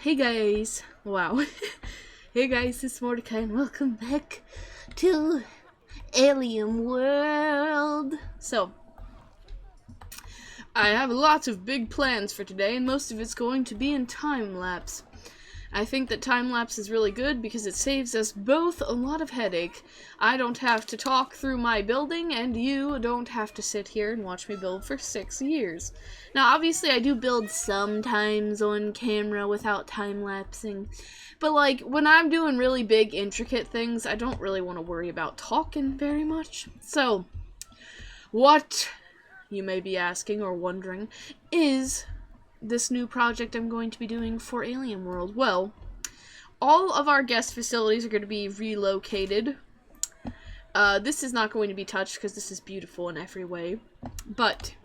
Hey guys! Wow. Hey guys, it's Mordecai and welcome back to Alien World. So, I have lots of big plans for today and most of it's going to be in time-lapse. I think that time-lapse is really good because it saves us both a lot of headache. I don't have to talk through my building, and you don't have to sit here and watch me build for 6 years. Now, obviously, I do build sometimes on camera without time-lapsing, but, like, when I'm doing really big, intricate things, I don't really want to worry about talking very much. So, what, you may be asking or wondering, is this new project I'm going to be doing for Alien World? Well, all of our guest facilities are going to be relocated. This is not going to be touched because this is beautiful in every way. But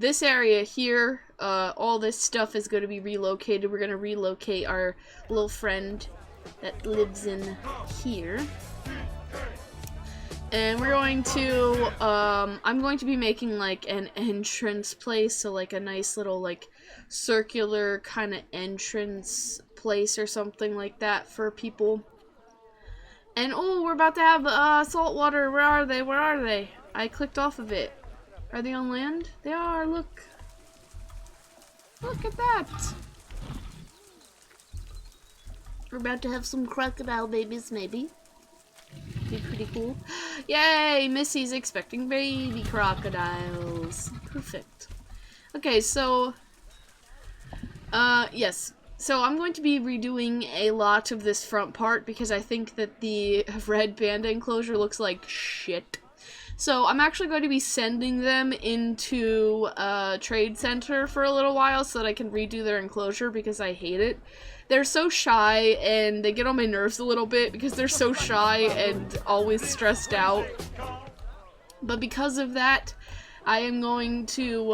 this area here, all this stuff is going to be relocated. We're going to relocate our little friend that lives in here. And we're going to, I'm going to be making, like, an entrance place, so, like, a nice little, like, circular kind of entrance place or something like that for people. And, oh, we're about to have, salt water. Where are they? Where are they? I clicked off of it. Are they on land? They are, look. Look at that. We're about to have some crocodile babies, maybe. Be pretty cool. Yay! Missy's expecting baby crocodiles. Perfect. Okay, so yes. So I'm going to be redoing a lot of this front part because I think that the red panda enclosure looks like shit. So I'm actually going to be sending them into a trade center for a little while so that I can redo their enclosure because I hate it. They're so shy and they get on my nerves a little bit because they're so shy and always stressed out. But because of that, I am going to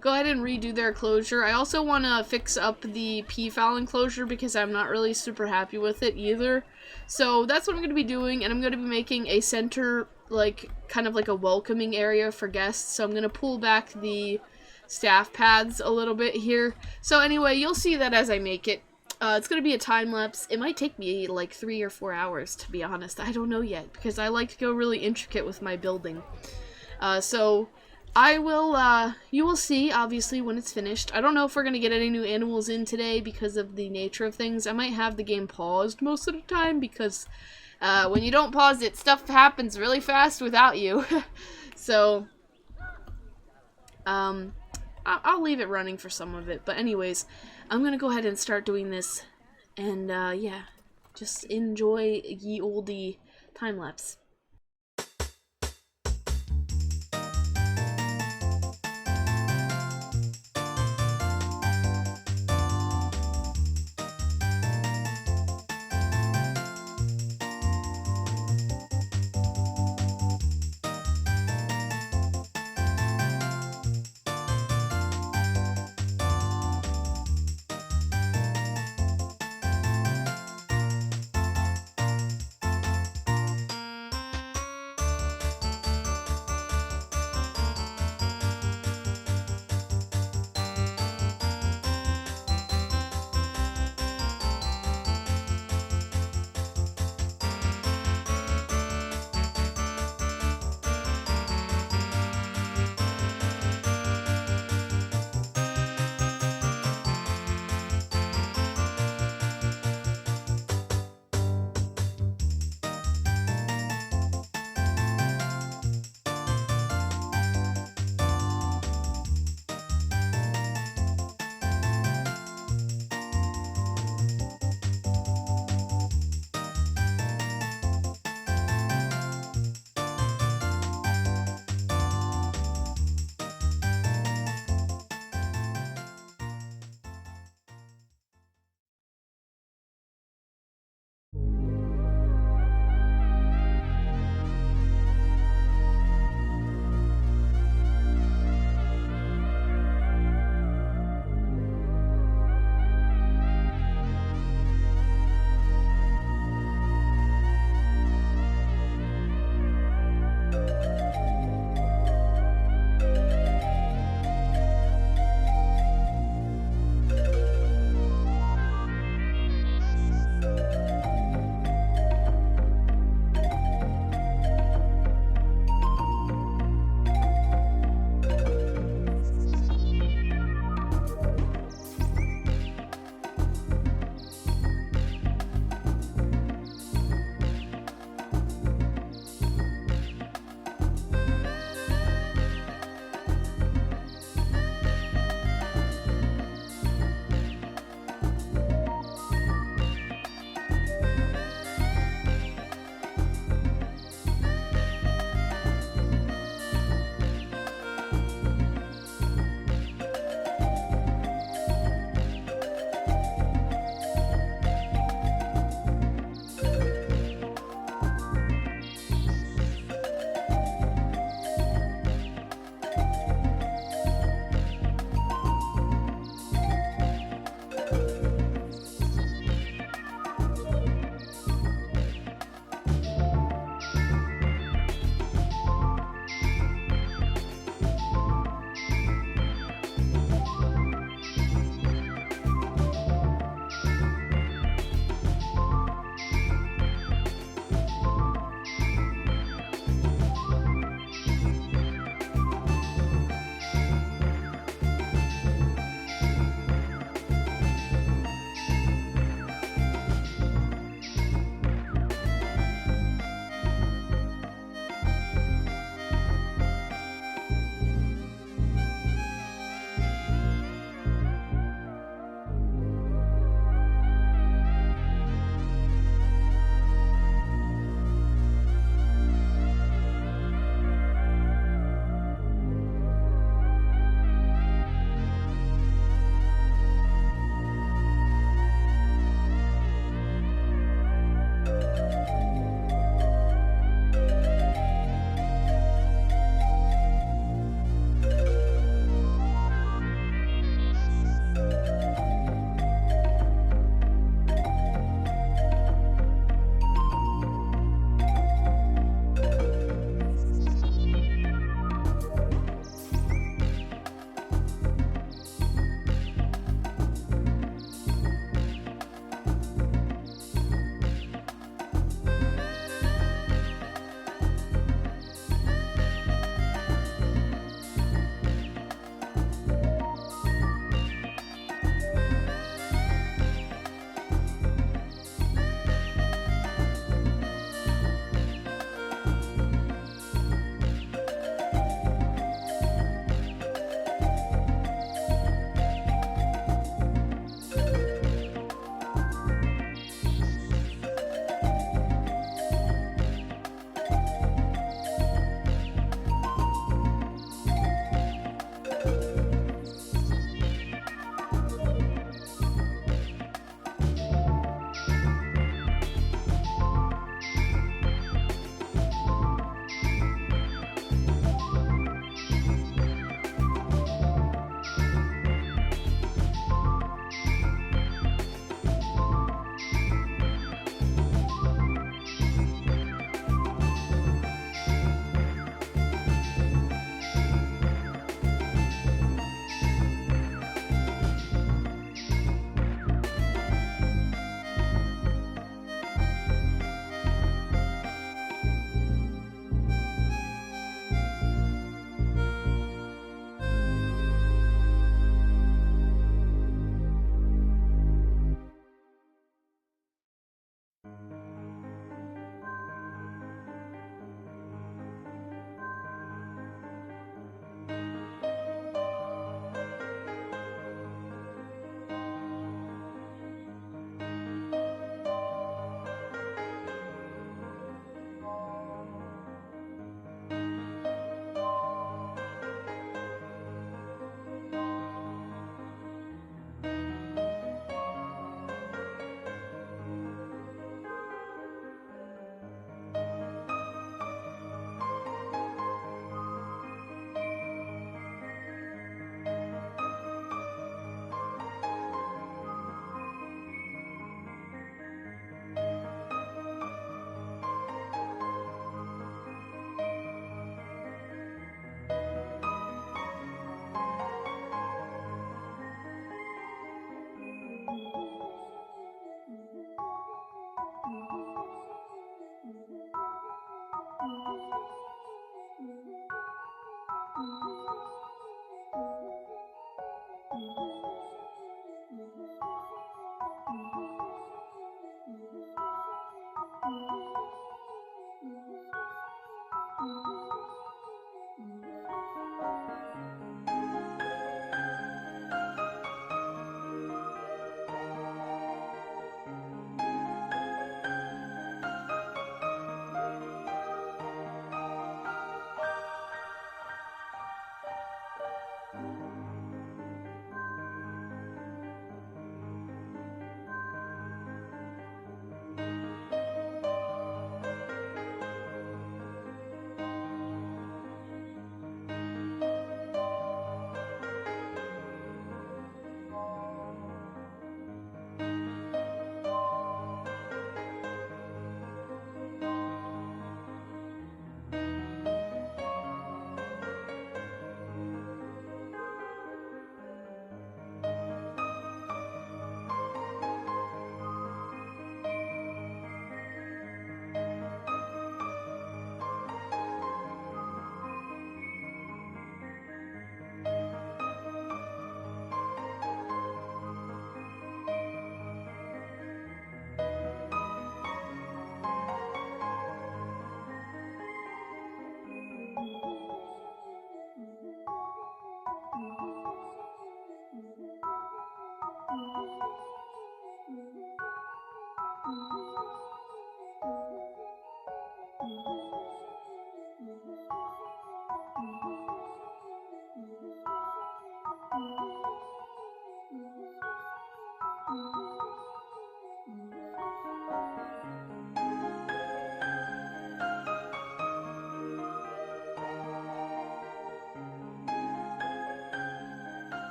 go ahead and redo their enclosure. I also want to fix up the peafowl enclosure because I'm not really super happy with it either. So that's what I'm going to be doing, and I'm going to be making a center, like, kind of like a welcoming area for guests. So I'm going to pull back the staff paths a little bit here. So anyway, you'll see that as I make it. It's going to be a time-lapse. It might take me like 3 or 4 hours, to be honest. I don't know yet, because I like to go really intricate with my building. So I will, you will see, obviously, when it's finished. I don't know if we're going to get any new animals in today because of the nature of things. I might have the game paused most of the time because when you don't pause it, stuff happens really fast without you. So, I'll leave it running for some of it. But anyways, I'm going to go ahead and start doing this. And, yeah, just enjoy ye olde time-lapse.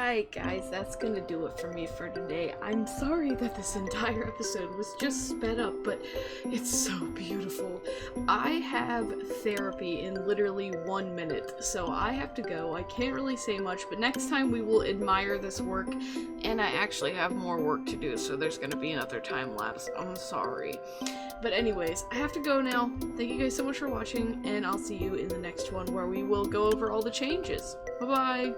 Alright guys, that's gonna do it for me for today. I'm sorry that this entire episode was just sped up, but it's so beautiful. I have therapy in literally 1 minute, so I have to go. I can't really say much, but next time we will admire this work, and I actually have more work to do, so there's gonna be another time lapse. I'm sorry. But anyways, I have to go now. Thank you guys so much for watching, and I'll see you in the next one where we will go over all the changes. Bye-bye!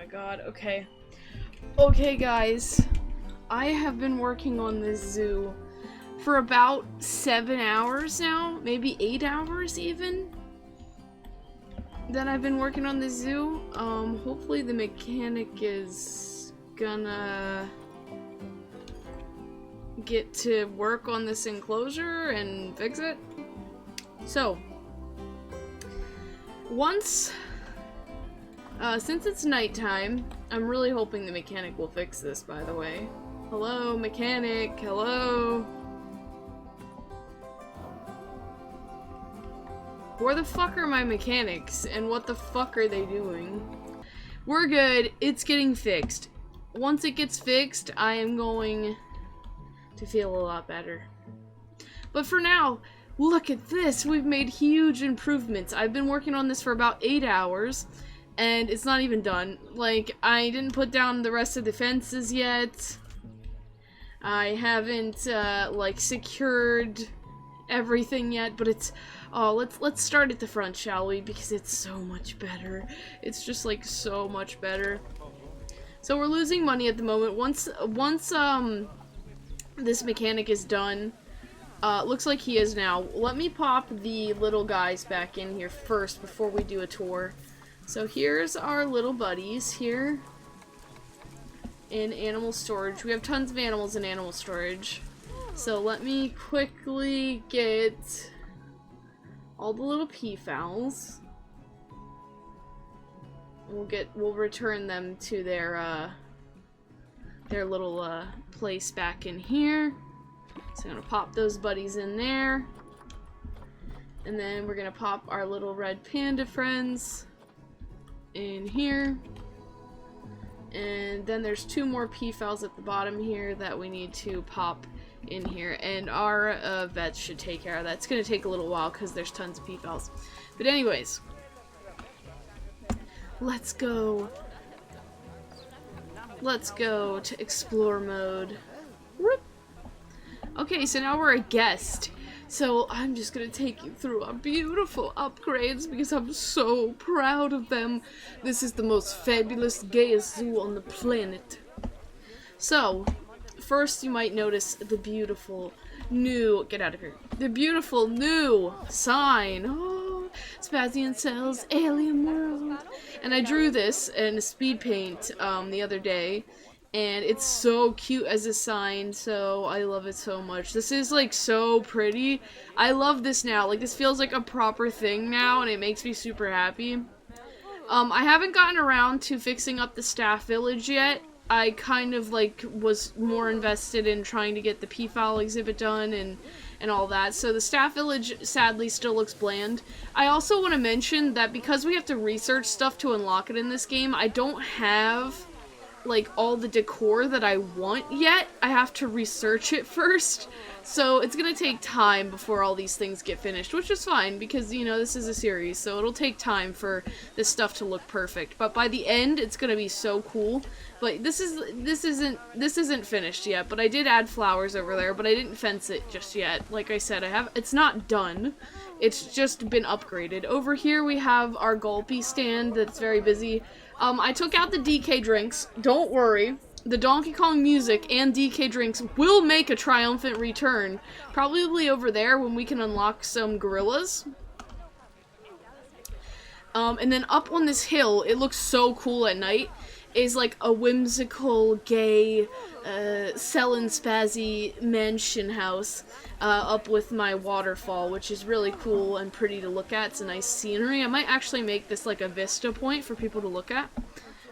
my god, okay. Okay, guys. I have been working on this zoo for about 7 hours now, maybe 8 hours even, that I've been working on this zoo. Hopefully the mechanic is gonna get to work on this enclosure and fix it. So, since it's nighttime, I'm really hoping the mechanic will fix this, by the way. Hello, mechanic, hello? Where the fuck are my mechanics, and what the fuck are they doing? We're good, it's getting fixed. Once it gets fixed, I am going to feel a lot better. But for now, look at this, we've made huge improvements. I've been working on this for about 8 hours, and it's not even done. Like, I didn't put down the rest of the fences yet. I haven't, like, secured everything yet, but it's... Oh, let's start at the front, shall we? Because it's so much better. It's just, like, so much better. So we're losing money at the moment. Once, this mechanic is done, looks like he is now. Let me pop the little guys back in here first before we do a tour. So here's our little buddies here in animal storage. We have tons of animals in animal storage. So let me quickly get all the little peafowls. We'll return them to their little place back in here. So I'm gonna pop those buddies in there. And then we're gonna pop our little red panda friends in here. And then there's 2 more peafowls at the bottom here that we need to pop in here. And our vets should take care of that. It's gonna take a little while because there's tons of peafowls. But anyways, let's go. Let's go to explore mode. Whoop. Okay, so now we're a guest. So I'm just gonna take you through our beautiful upgrades because I'm so proud of them. This is the most fabulous, gayest zoo on the planet. So, first you might notice the beautiful new, get out of here, the beautiful new sign. Oh, Spazian Cells Alien World. And I drew this in a speed paint the other day. And it's so cute as a sign, so I love it so much. This is, like, so pretty. I love this now. Like, this feels like a proper thing now, and it makes me super happy. I haven't gotten around to fixing up the staff village yet. I kind of, like, was more invested in trying to get the peafowl exhibit done and all that. So the staff village, sadly, still looks bland. I also want to mention that because we have to research stuff to unlock it in this game, I don't have like all the decor that I want yet. I have to research it first. So it's gonna take time before all these things get finished, which is fine because, you know, this is a series, so it'll take time for this stuff to look perfect. But by the end, it's gonna be so cool. But this isn't finished yet, but I did add flowers over there, but I didn't fence it just yet. Like I said, it's not done. It's just been upgraded. Over here we have our gulpy stand that's very busy. I took out the DK drinks. Don't worry. The Donkey Kong music and DK drinks will make a triumphant return. Probably over there when we can unlock some gorillas. And then up on this hill, it looks so cool at night, is like a whimsical, gay, Selin Spazzy mansion house up with my waterfall, which is really cool and pretty to look at. It's a nice scenery. I might actually make this like a vista point for people to look at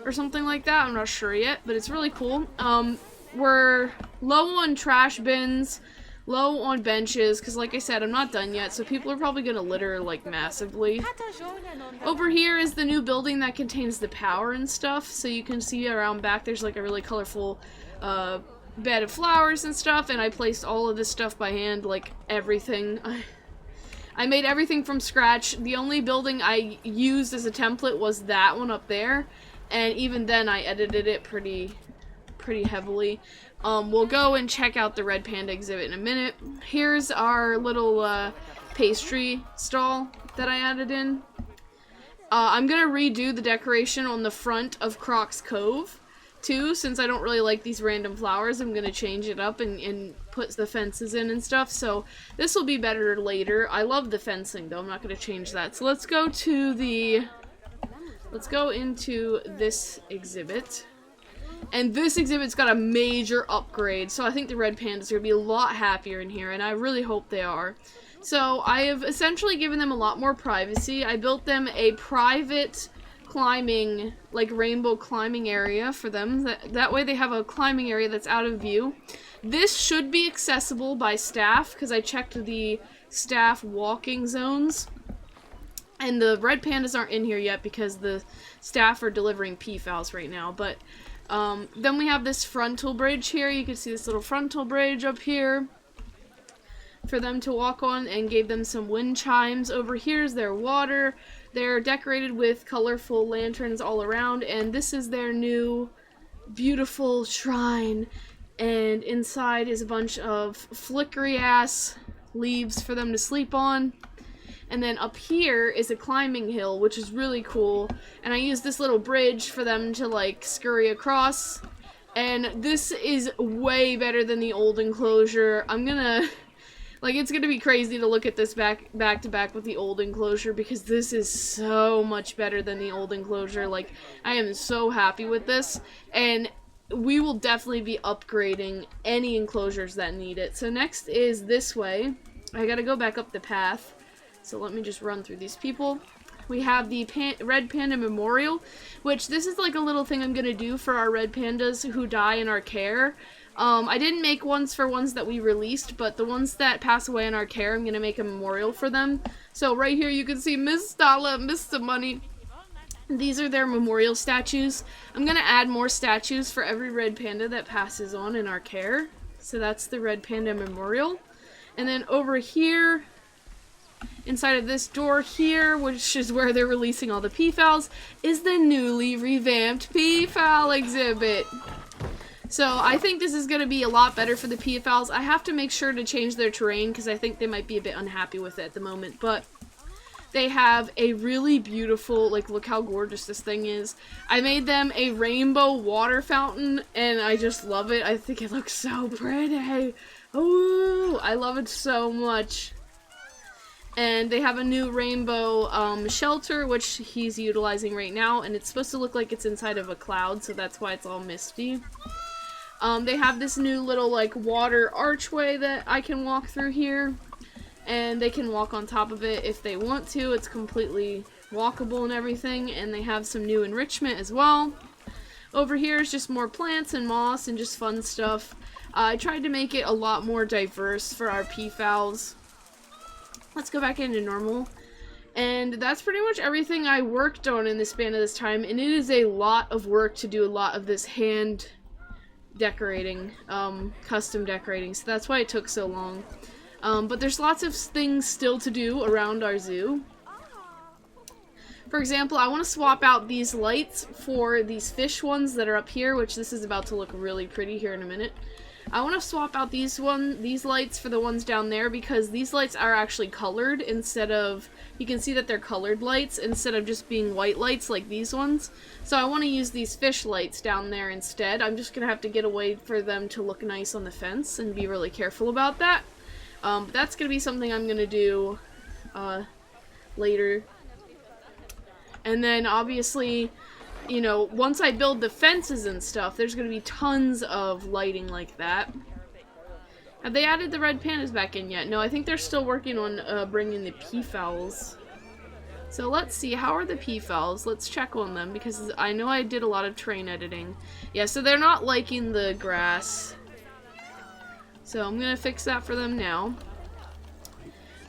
or something like that. I'm not sure yet, but it's really cool. We're low on trash bins, low on benches, because like I said, I'm not done yet, so people are probably going to litter like massively. Over here is the new building that contains the power and stuff, so you can see around back there's like a really colorful bed of flowers and stuff, and I placed all of this stuff by hand, like everything. I made everything from scratch. The only building I used as a template was that one up there, and even then I edited it pretty heavily. We'll go and check out the Red Panda exhibit in a minute. Here's our little pastry stall that I added in. I'm gonna redo the decoration on the front of Croc's Cove, too, since I don't really like these random flowers. I'm gonna change it up and put the fences in and stuff, so this will be better later. I love the fencing, though. I'm not gonna change that. So let's go into this exhibit. And this exhibit's got a major upgrade, so I think the red pandas are gonna be a lot happier in here, and I really hope they are. So I have essentially given them a lot more privacy. I built them a private climbing, like rainbow climbing area for them. That way they have a climbing area that's out of view. This should be accessible by staff, because I checked the staff walking zones. And the red pandas aren't in here yet because the staff are delivering peafowls right now. But then we have this frontal bridge here. You can see this little frontal bridge up here for them to walk on, and gave them some wind chimes. Over here is their water. They're decorated with colorful lanterns all around, and this is their new beautiful shrine. And inside is a bunch of flickery ass leaves for them to sleep on. And then up here is a climbing hill, which is really cool. And I used this little bridge for them to, like, scurry across. And this is way better than the old enclosure. I'm gonna... Like, it's gonna be crazy to look at this back to back with the old enclosure, because this is so much better than the old enclosure. Like, I am so happy with this. And we will definitely be upgrading any enclosures that need it. So next is this way. I gotta go back up the path. So let me just run through these people. We have the Red Panda Memorial, which this is like a little thing I'm going to do for our red pandas who die in our care. I didn't make ones for ones that we released, but the ones that pass away in our care, I'm going to make a memorial for them. So right here you can see Miss Stala, Mr. Money. These are their memorial statues. I'm going to add more statues for every red panda that passes on in our care. So that's the Red Panda Memorial. And then over here, inside of this door here, which is where they're releasing all the peafowls, is the newly revamped peafowl exhibit. So I think this is going to be a lot better for the peafowls. I have to make sure to change their terrain because I think they might be a bit unhappy with it at the moment. But they have a really beautiful, like, look how gorgeous this thing is. I made them a rainbow water fountain and I just love it. I think it looks so pretty. Oh, I love it so much. And they have a new rainbow shelter, which he's utilizing right now, and it's supposed to look like it's inside of a cloud, so that's why it's all misty. They have this new little, like, water archway that I can walk through here, and they can walk on top of it if they want to. It's completely walkable and everything, and they have some new enrichment as well. Over here is just more plants and moss and just fun stuff. I tried to make it a lot more diverse for our peafowls. Let's go back into normal. And that's pretty much everything I worked on in this span of this time, and it is a lot of work to do a lot of this hand decorating, custom decorating, so that's why it took so long. But there's lots of things still to do around our zoo. For example, I want to swap out these lights for these fish ones that are up here, which this is about to look really pretty here in a minute. I want to swap out these lights for the ones down there, because these lights are actually colored instead of, you can see that they're colored lights instead of just being white lights like these ones. So I want to use these fish lights down there instead. I'm just going to have to get a way for them to look nice on the fence and be really careful about that. But that's going to be something I'm going to do later. And then obviously, you know, once I build the fences and stuff, there's going to be tons of lighting like that. Have they added the red pandas back in yet? No, I think they're still working on bringing the peafowls. So let's see, how are the peafowls? Let's check on them, because I know I did a lot of terrain editing. Yeah, so they're not liking the grass. So I'm going to fix that for them now.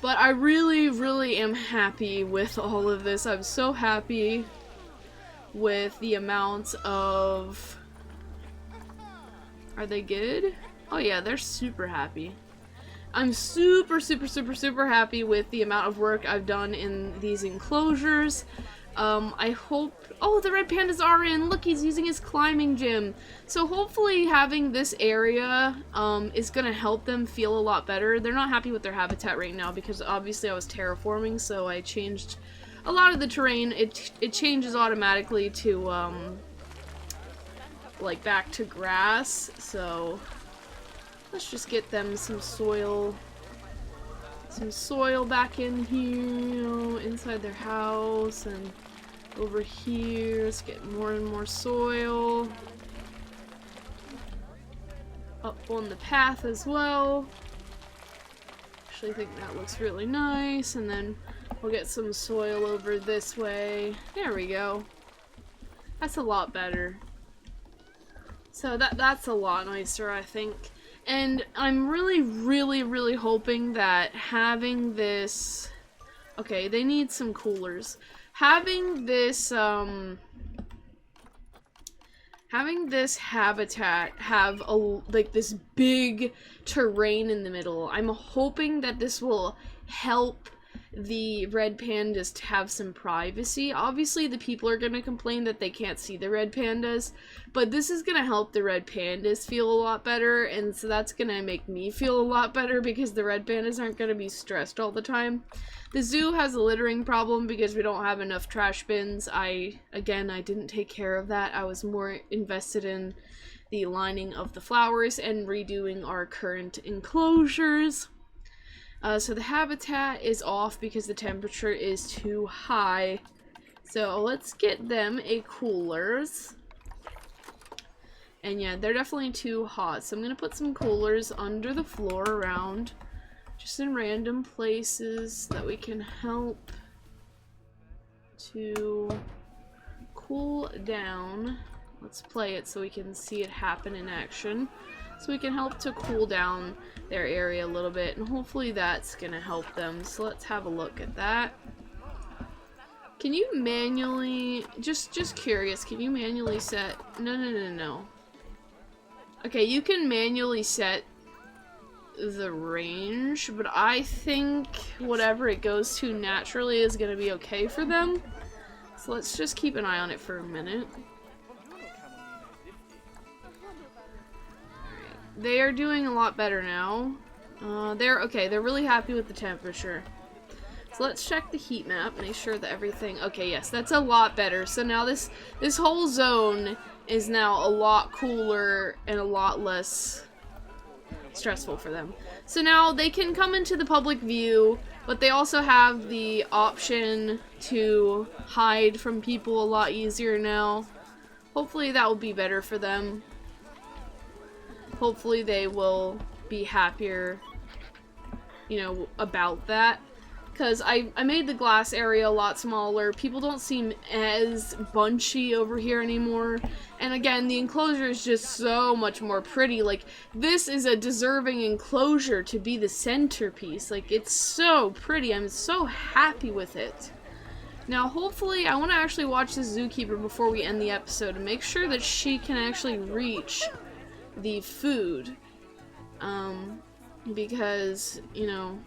But I really, really am happy with all of this. I'm so happy with the amount of... Are they good? Oh yeah, they're super happy. I'm super, super, super, super happy with the amount of work I've done in these enclosures. I hope... Oh, the red pandas are in! Look, he's using his climbing gym. So hopefully having this area is going to help them feel a lot better. They're not happy with their habitat right now because obviously I was terraforming, so I changed a lot of the terrain, it changes automatically to, like, back to grass, so let's just get them some soil back in here, inside their house, and over here, let's get more and more soil. Up on the path as well. Actually, I think that looks really nice, and then we'll get some soil over this way. There we go. That's a lot better. So that's a lot nicer, I think. And I'm really hoping that having this... Okay, they need some coolers. Having this habitat have like this big terrain in the middle, I'm hoping that this will help the red pandas to have some privacy. Obviously, the people are going to complain that they can't see the red pandas, but this is going to help the red pandas feel a lot better, and so that's going to make me feel a lot better because the red pandas aren't going to be stressed all the time. The zoo has a littering problem because we don't have enough trash bins. Again, I didn't take care of that. I was more invested in the lining of the flowers and redoing our current enclosures. So the habitat is off because the temperature is too high. So let's get them a coolers. And yeah, they're definitely too hot. So I'm going to put some coolers under the floor around, just in random places that we can help to cool down. Let's play it so we can see it happen in action. So we can help to cool down their area a little bit, and hopefully that's gonna help them. So let's have a look at that. Can you manually, just curious, can you manually set, no. Okay, you can manually set the range, but I think whatever it goes to naturally is gonna be okay for them. So let's just keep an eye on it for a minute. They are doing a lot better now. They're really happy with the temperature. So let's check the heat map, make sure that everything, okay, yes, that's a lot better. So now this whole zone is now a lot cooler and a lot less stressful for them. So now they can come into the public view, but they also have the option to hide from people a lot easier now. Hopefully that will be better for them. Hopefully they will be happier, you know, about that. Because I made the glass area a lot smaller. People don't seem as bunchy over here anymore. And again, the enclosure is just so much more pretty. Like, this is a deserving enclosure to be the centerpiece. Like, it's so pretty. I'm so happy with it. Now, hopefully, I want to actually watch the zookeeper before we end the episode and make sure that she can actually reach the food. Because, you know,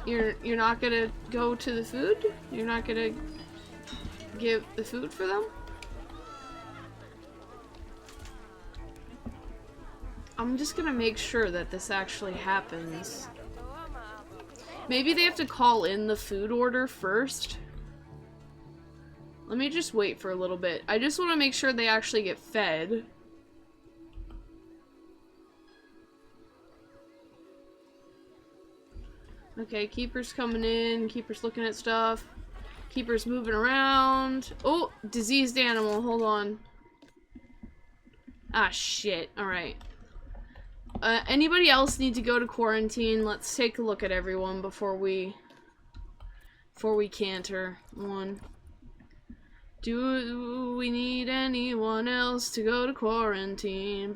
you're not gonna go to the food? You're not gonna give the food for them? I'm just gonna make sure that this actually happens. Maybe they have to call in the food order first. Let me just wait for a little bit. I just want to make sure they actually get fed. Okay, Keeper's coming in. Keeper's looking at stuff. Keeper's moving around. Oh, diseased animal. Hold on. Ah, shit. Alright. Anybody else need to go to quarantine? Let's take a look at everyone before we canter. One. Do we need anyone else to go to quarantine?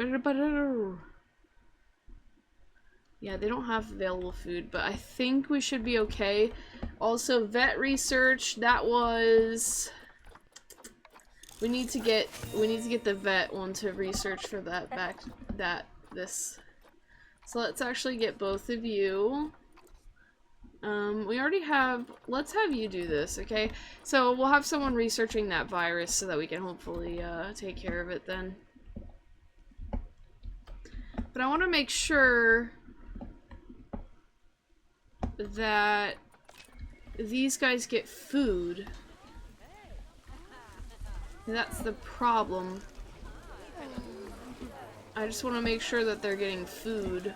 Yeah, they don't have available food, but I think we should be okay. Also, vet research, that was... We need to get the vet one to research for that this. So let's actually get both of you. We already have, let's have you do this, okay? So we'll have someone researching that virus so that we can hopefully take care of it then. But I want to make sure that these guys get food. That's the problem. I just want to make sure that they're getting food.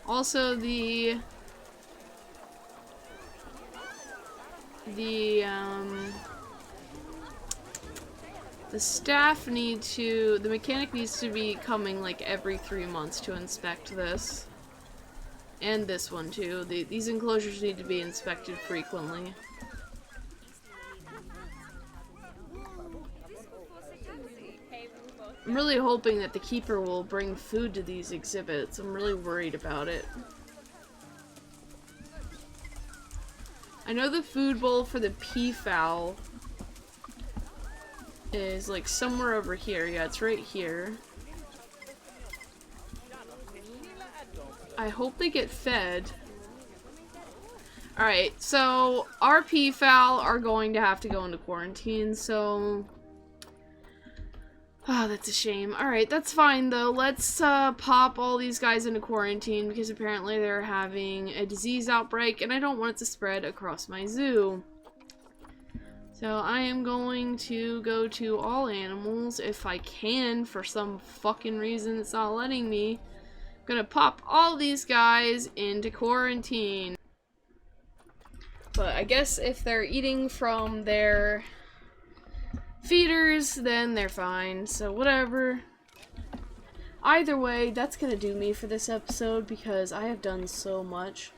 Also, the staff need to, the mechanic needs to be coming like every 3 months to inspect this. And this one too. These enclosures need to be inspected frequently. I'm really hoping that the keeper will bring food to these exhibits. I'm really worried about it. I know the food bowl for the peafowl is like somewhere over here. Yeah, it's right here. I hope they get fed. Alright, so our peafowl are going to have to go into quarantine, so... Oh, that's a shame. Alright, that's fine though. Let's pop all these guys into quarantine because apparently they're having a disease outbreak and I don't want it to spread across my zoo. So I am going to go to all animals if I can. For some fucking reason it's not letting me. I'm gonna pop all these guys into quarantine. But I guess if they're eating from their feeders, then they're fine. So whatever. Either way, that's gonna do me for this episode because I have done so much.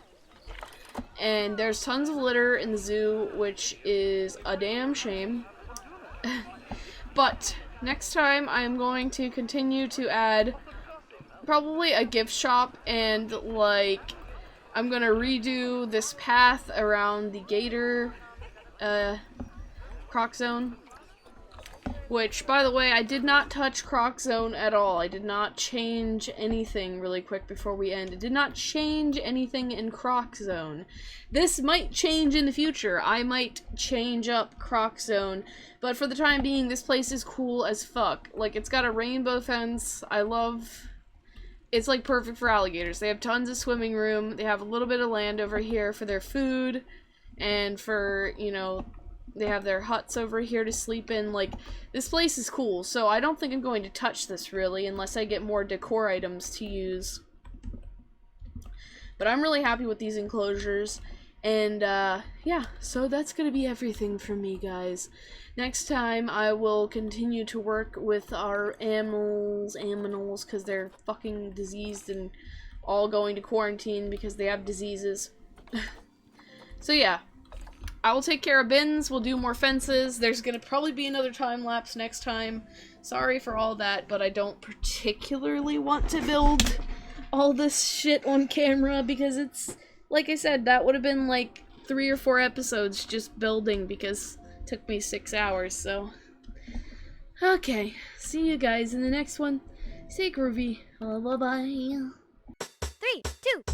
And there's tons of litter in the zoo, which is a damn shame. But next time I'm going to continue to add probably a gift shop and like I'm gonna redo this path around the gator croc zone. Which, by the way, I did not touch Croc Zone at all. I did not change anything really quick before we end. It did not change anything in Croc Zone. This might change in the future. I might change up Croc Zone. But for the time being, this place is cool as fuck. Like, it's got a rainbow fence. I love... It's, like, perfect for alligators. They have tons of swimming room. They have a little bit of land over here for their food. And for, you know... They have their huts over here to sleep in. Like, this place is cool, so I don't think I'm going to touch this, really, unless I get more decor items to use. But I'm really happy with these enclosures. And, yeah, so that's gonna be everything from me, guys. Next time, I will continue to work with our animals, because they're fucking diseased and all going to quarantine because they have diseases. So, yeah. I will take care of bins, we'll do more fences, there's gonna probably be another time lapse next time. Sorry for all that, but I don't particularly want to build all this shit on camera because it's, like I said, that would have been like 3 or 4 episodes just building because it took me 6 hours, so. Okay, see you guys in the next one. Stay groovy. Bye-bye. 3, 2,